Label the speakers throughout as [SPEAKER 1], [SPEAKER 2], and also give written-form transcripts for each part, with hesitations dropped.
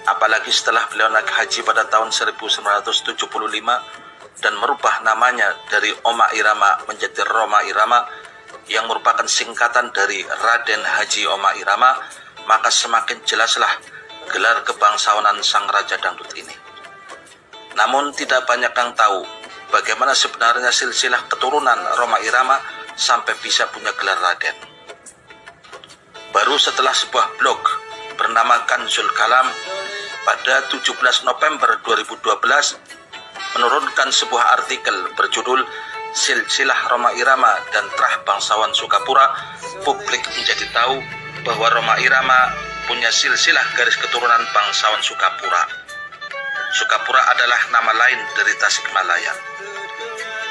[SPEAKER 1] apalagi setelah beliau naik haji pada tahun 1975 dan merubah namanya dari Oma Irama menjadi Roma Irama yang merupakan singkatan dari Raden Haji Oma Irama, maka semakin jelaslah gelar kebangsawanan sang Raja Dangdut ini. Namun tidak banyak yang tahu bagaimana sebenarnya silsilah keturunan Roma Irama sampai bisa punya gelar Raden. Baru setelah sebuah blog bernama Kanzul Kalam pada 17 November 2012 menurunkan sebuah artikel berjudul Silsilah Roma Irama dan Trah Bangsawan Sukapura, publik menjadi tahu bahwa Roma Irama punya silsilah garis keturunan bangsawan Sukapura. Sukapura adalah nama lain dari Tasikmalaya.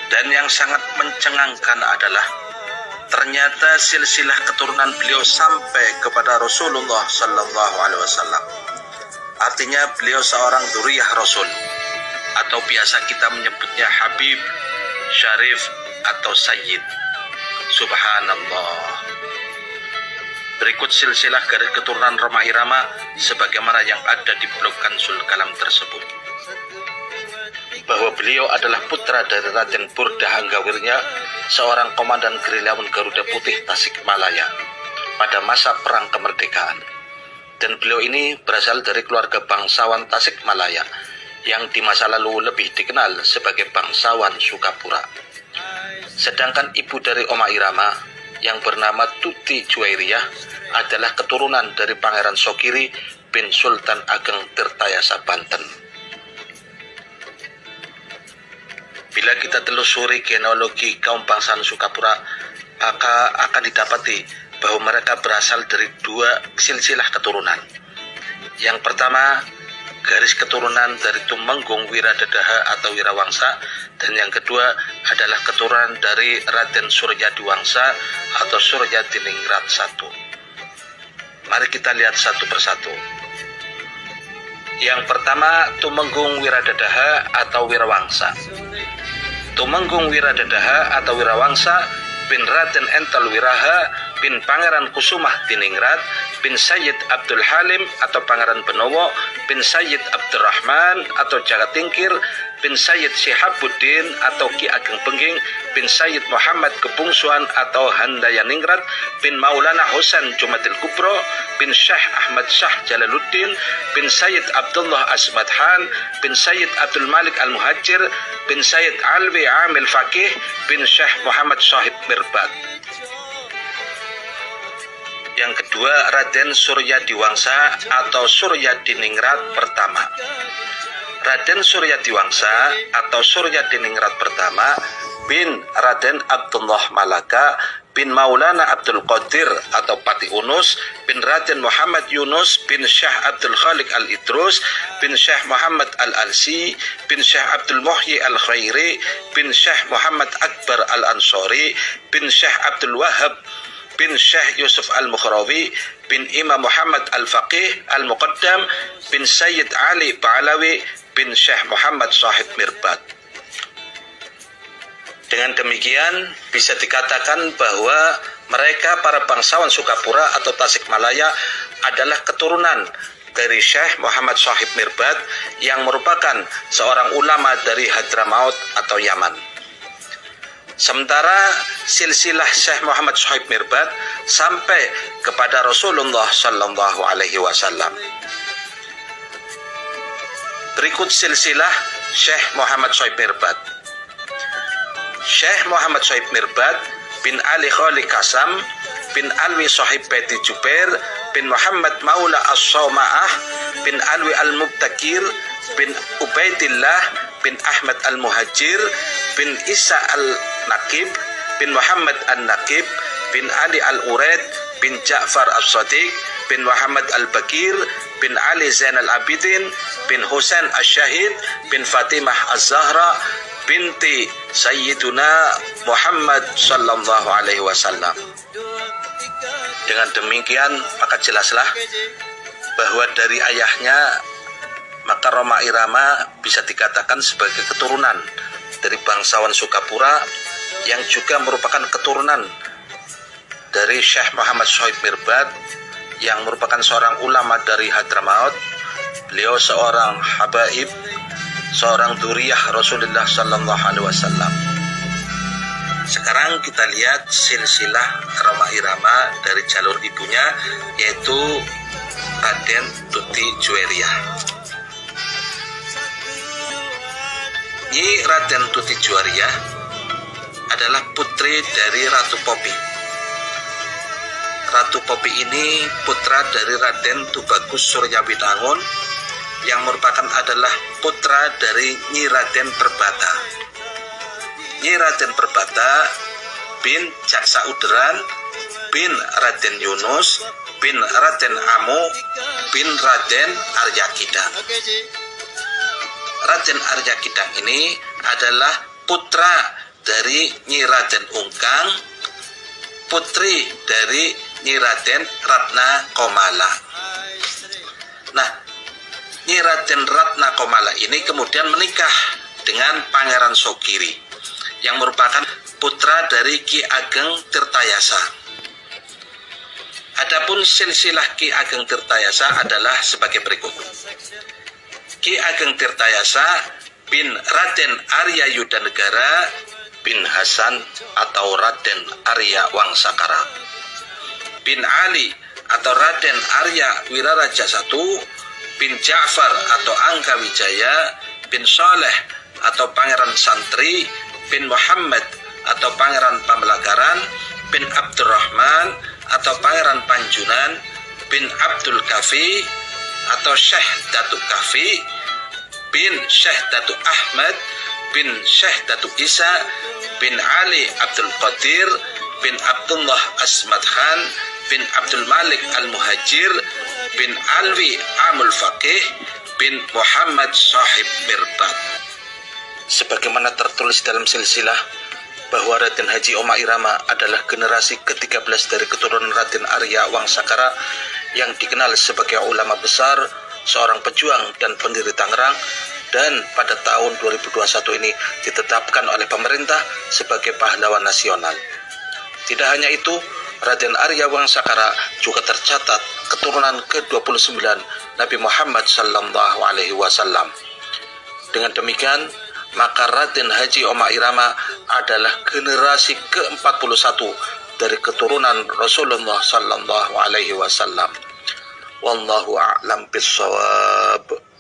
[SPEAKER 1] Dan yang sangat mencengangkan adalah ternyata silsilah keturunan beliau sampai kepada Rasulullah Sallallahu Alaihi Wasallam. Artinya beliau seorang dzurriyyah Rasul, atau biasa kita menyebutnya Habib, Syarif, atau Sayyid. Subhanallah. Berikut silsilah garis keturunan Roma Irama sebagaimana yang ada di blog Kanzul Kalam tersebut. Bahwa beliau adalah putra dari Raden Burdah Anggawirnya, seorang komandan gerilyawan Garuda Putih Tasikmalaya pada masa perang kemerdekaan. Dan beliau ini berasal dari keluarga bangsawan Tasikmalaya yang di masa lalu lebih dikenal sebagai bangsawan Sukapura. Sedangkan ibu dari Oma Irama yang bernama Tuti Juwairiyah adalah keturunan dari Pangeran Sokiri bin Sultan Ageng Tirtayasa Banten. Bila kita telusuri genealogi kaum bangsawan Sukapura, maka akan didapati bahwa mereka berasal dari dua silsilah keturunan. Yang pertama, garis keturunan dari Tumenggung Wiradadaha atau Wirawangsa, dan yang kedua adalah keturunan dari Raden Suryadiwangsa atau Suryadiningrat I. Mari kita lihat satu persatu. Yang pertama, Tumenggung Wiradadaha atau Wirawangsa. Tumenggung Wiradadaha atau Wirawangsa bin Raden Entel Wiraha bin Pangeran Kusumah Diningrat bin Sayyid Abdul Halim atau Pangeran Benowo bin Sayyid Abdurrahman atau Jagatingkir bin Sayyid Syihabuddin atau Ki Ageng Bengging bin Sayyid Muhammad Kebungsuan atau Handayaningrat bin Maulana Husain Jumadil Kubro bin Syekh Ahmad Shah Jalaluddin bin Sayyid Abdullah Asmad Han bin Sayyid Abdul Malik Al-Muhajir bin Sayyid Alwi Amil Faqih bin Syekh Muhammad Shahib Mirbad. Yang kedua, Raden Suryadiwangsa atau Suryadiningrat pertama. Raden Suryadiwangsa atau Suryadiningrat pertama bin Raden Abdullah Malaka bin Maulana Abdul Qadir atau Pati Unus bin Raden Muhammad Yunus bin Syekh Abdul Khaliq Al-Idrus bin Syekh Muhammad Al-Alsi bin Syekh Abdul Muhyi Al-Khairi bin Syekh Muhammad Akbar Al-Ansori bin Syekh Abdul Wahab bin Syekh Yusuf Al-Mukhrawi bin Imam Muhammad Al-Faqih Al-Muqaddam bin Sayyid Ali Ba'alawi bin Syekh Muhammad Shahib Mirbad. Dengan demikian bisa dikatakan bahwa mereka para bangsawan Sukapura atau Tasikmalaya adalah keturunan dari Syekh Muhammad Shahib Mirbad yang merupakan seorang ulama dari Hadramaut atau Yaman. Sementara silsilah Syekh Muhammad Shahib Mirbad sampai kepada Rasulullah Sallallahu Alaihi Wasallam. Berikut silsilah Syekh Muhammad Shahib Mirbad. Syekh Muhammad Shahib Mirbad bin Ali Khali Kasam bin Alwi Shahib Beti Jubair bin Muhammad Maula As-Sawma'ah bin Alwi Al-Mubtakir bin Ubaidillah bin Ahmad Al-Muhajir bin Isa Al-Naqib bin Muhammad Al-Naqib bin Ali Al-Uraid bin Ja'far As-Sadiq bin Muhammad Al-Bakir bin Ali Zainal Abidin bin Husain Al-Syahid bin Fatimah Az-Zahra binti Sayyiduna Muhammad Sallallahu Alaihi Wasallam. Dengan demikian maka jelaslah bahwa dari ayahnya maka Roma Irama bisa dikatakan sebagai keturunan dari bangsawan Sukapura yang juga merupakan keturunan dari Syekh Muhammad Shahib Mirbad yang merupakan seorang ulama dari Hadramaut Beliau seorang habaib, seorang dzurriyyah Rasulullah sallallahu alaihi wasallam. Sekarang kita lihat silsilah Roma Irama dari jalur ibunya, yaitu Raden Tuti Juwairiyah. Nyi Raden Tuti Juwairiyah adalah putri dari Ratu Popi. Ratu Popi ini putra dari Raden Tubagus Suryawinangun yang merupakan adalah putra dari Nyi Raden Perbata. Nyi Raden Perbata bin Jaksa Uderan bin Raden Yunus bin Raden Amu bin Raden Arya Kidang. Raden Arya Kidang ini adalah putra dari Nyi Raden Ungkang, putri dari Nyi Raden Ratna Komala. Nah, Nyi Raden Ratna Komala ini kemudian menikah dengan Pangeran Sogiri yang merupakan putra dari Ki Ageng Tirtayasa. Adapun silsilah Ki Ageng Tirtayasa adalah sebagai berikut. Ki Ageng Tirtayasa bin Raden Arya Yudanegara bin Hasan atau Raden Arya Wangsakara, bin Ali atau Raden Arya Wiraraja I bin Ja'far atau Angka Wijaya bin Soleh atau Pangeran Santri bin Muhammad atau Pangeran Pamlagaran bin Abdurrahman atau Pangeran Panjunan bin Abdul Kafi atau Syekh Datuk Kafi bin Syekh Datuk Ahmad bin Syekh Datuk Isa bin Ali Abdul Qadir bin Abdullah Asmad Khan bin Abdul Malik Al-Muhajir bin Alwi Amul Faqih bin Muhammad Sahib Mirbat. Sebagaimana tertulis dalam silsilah bahwa Raden Haji Oma Irama adalah generasi ke-13 dari keturunan Raden Arya Wangsakara yang dikenal sebagai ulama besar, seorang pejuang dan pendiri Tangerang, dan pada tahun 2021 ini ditetapkan oleh pemerintah sebagai pahlawan nasional. Tidak hanya itu, Raden Arya Wangsakara juga tercatat keturunan ke-29 Nabi Muhammad sallallahu alaihi wasallam. Dengan demikian, maka Raden Haji Oma Irama adalah generasi ke-41 dari keturunan Rasulullah sallallahu alaihi wasallam. Wallahu a'lam bishawab.